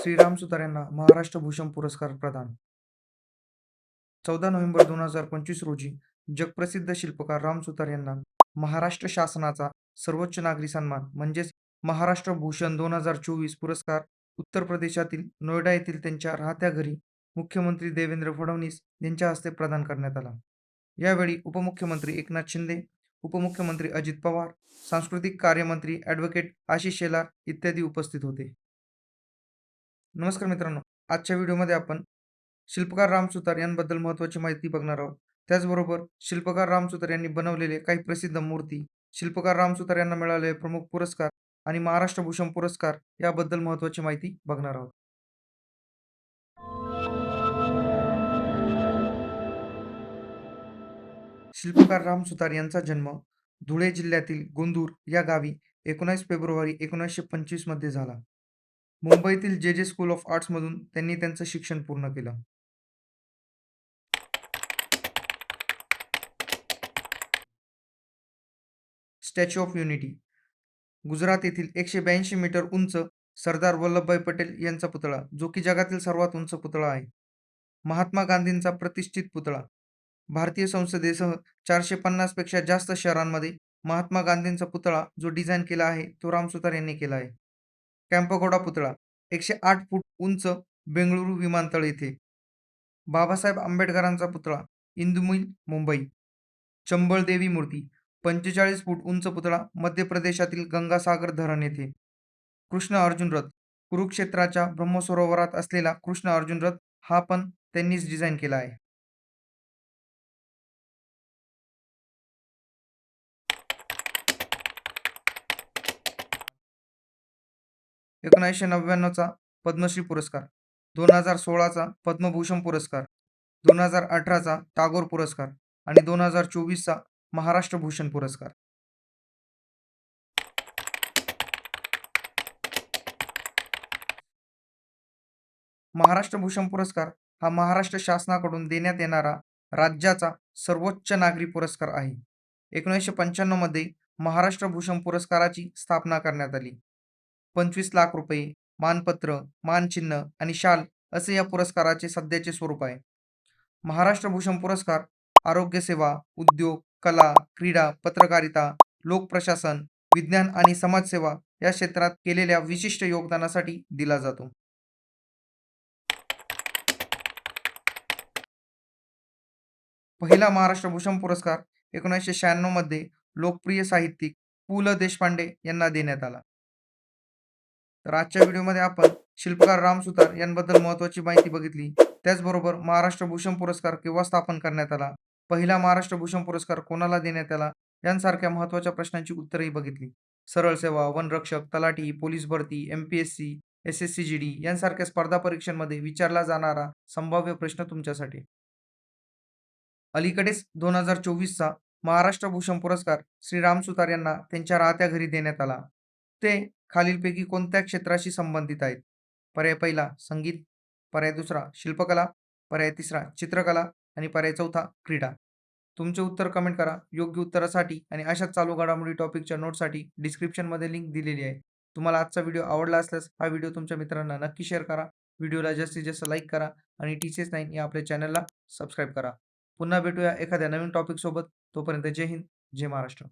श्रीराम सुतार यांना महाराष्ट्र भूषण पुरस्कार प्रदान. 14 नोव्हेंबर 2025 रोजी जगप्रसिद्ध शिल्पकार राम सुतार यांना महाराष्ट्र शासनाचा सर्वोच्च नागरी सन्मान म्हणजेच महाराष्ट्र भूषण 2024 पुरस्कार उत्तर प्रदेशातील नोएडा येथील त्यांच्या राहत्या घरी मुख्यमंत्री देवेंद्र फडणवीस यांच्या हस्ते प्रदान करण्यात आला. यावेळी उपमुख्यमंत्री एकनाथ शिंदे, उपमुख्यमंत्री अजित पवार, सांस्कृतिक कार्यमंत्री ॲडव्होकेट आशिष शेलार इत्यादी उपस्थित होते. नमस्कार मित्रांनो, आजच्या व्हिडिओमध्ये आपण शिल्पकार राम सुतार यांबद्दल महत्त्वाची माहिती बघणार आहोत. त्याचबरोबर शिल्पकार राम सुतार यांनी बनवलेले काही प्रसिद्ध मूर्ती, शिल्पकार राम सुतार यांना मिळालेले प्रमुख पुरस्कार आणि महाराष्ट्र भूषण पुरस्कार याबद्दल महत्त्वाची माहिती बघणार आहोत. शिल्पकार राम सुतार यांचा जन्म धुळे जिल्ह्यातील गोंदूर या गावी 19 फेब्रुवारी 1925 मध्ये झाला. मुंबईतील जे स्कूल ऑफ आर्ट्समधून त्यांनी त्यांचं शिक्षण पूर्ण केलं. स्टॅच्यू ऑफ युनिटी गुजरात येथील 182 मीटर उंच सरदार वल्लभभाई पटेल यांचा पुतळा, जो की जगातील सर्वात उंच पुतळा आहे. महात्मा गांधींचा प्रतिष्ठित पुतळा. भारतीय संसदेसह 450 पेक्षा जास्त शहरांमध्ये महात्मा गांधींचा पुतळा जो डिझाईन केला आहे तो राम सुतार यांनी केला आहे. कॅम्पगौडा पुतळा 108 फूट उंच बेंगळुरू विमानतळ येथे. बाबासाहेब आंबेडकरांचा पुतळा इंदू मिल मुंबई. चंबळ देवी मूर्ती 45 फूट उंच पुतळा मध्य प्रदेशातील गंगासागर धरण येथे. कृष्ण अर्जुन रथ कुरुक्षेत्राच्या ब्रह्मसरोवरात असलेला कृष्ण अर्जुन रथ हा पण त्यांनीच डिझाईन केला आहे. चा पद्मश्री पुरस्कार, 2016चा पद्मभूषण पुरस्कार, 2018चा टागोर पुरस्कार आणि 2024चा महाराष्ट्र भूषण पुरस्कार. महाराष्ट्र भूषण पुरस्कार हा महाराष्ट्र शासनाकडून देण्यात येणारा राज्याचा सर्वोच्च नागरी पुरस्कार आहे. 1995 मध्ये महाराष्ट्र भूषण पुरस्काराची स्थापना करण्यात आली. 25 लाख रुपये, मानपत्र, मानचिन्ह आणि शाल असे या पुरस्काराचे सध्याचे स्वरूप आहे. महाराष्ट्र भूषण पुरस्कार आरोग्य सेवा, उद्योग, कला, क्रीडा, पत्रकारिता, लोकप्रशासन, विज्ञान आणि समाजसेवा या क्षेत्रात केलेल्या विशिष्ट योगदानासाठी दिला जातो. पहिला महाराष्ट्र भूषण पुरस्कार 1996 मध्ये लोकप्रिय साहित्यिक पु. ल. देशपांडे यांना देण्यात आला. तर आजच्या व्हिडिओमध्ये आपण शिल्पकार राम सुतार यांबद्दल महत्त्वाची माहिती बघितली. त्याचबरोबर महाराष्ट्र भूषण पुरस्कार केव्हा स्थापन करण्यात आला, पहिला महाराष्ट्र भूषण पुरस्कार कोणाला देण्यात आला यांसारख्या महत्त्वाच्या प्रश्नांची उत्तरेही बघितली. सरळ सेवा, वनरक्षक, तलाठी, पोलीस भरती, MPSC, SSCGD यांसारख्या स्पर्धा परीक्षांमध्ये विचारला जाणारा संभाव्य प्रश्न तुमच्यासाठी. अलीकडेच 2024चा महाराष्ट्र भूषण पुरस्कार श्री राम सुतार यांना त्यांच्या राहत्या घरी देण्यात आला. ते खालीलपैकी कोणत्या क्षेत्राशी संबंधित आहेत? पर्याय पहिला संगीत, पर्याय दुसरा शिल्पकला, पर्याय तिसरा चित्रकला आणि पर्याय चौथा क्रीडा. तुमचे उत्तर कमेंट करा. योग्य उत्तरासाठी आणि अशाच चालू घडामोडी टॉपिकच्या नोटसाठी डिस्क्रिप्शनमध्ये लिंक दिलेली आहे. तुम्हाला आजचा व्हिडिओ आवडला असल्यास हा व्हिडिओ तुमच्या मित्रांना नक्की शेअर करा. व्हिडिओला जास्तीत जास्त लाईक करा आणि TCS9 या आपल्या चॅनलला सबस्क्राईब करा. पुन्हा भेटूया एखाद्या नवीन टॉपिक सोबत. तोपर्यंत जय हिंद, जय महाराष्ट्र.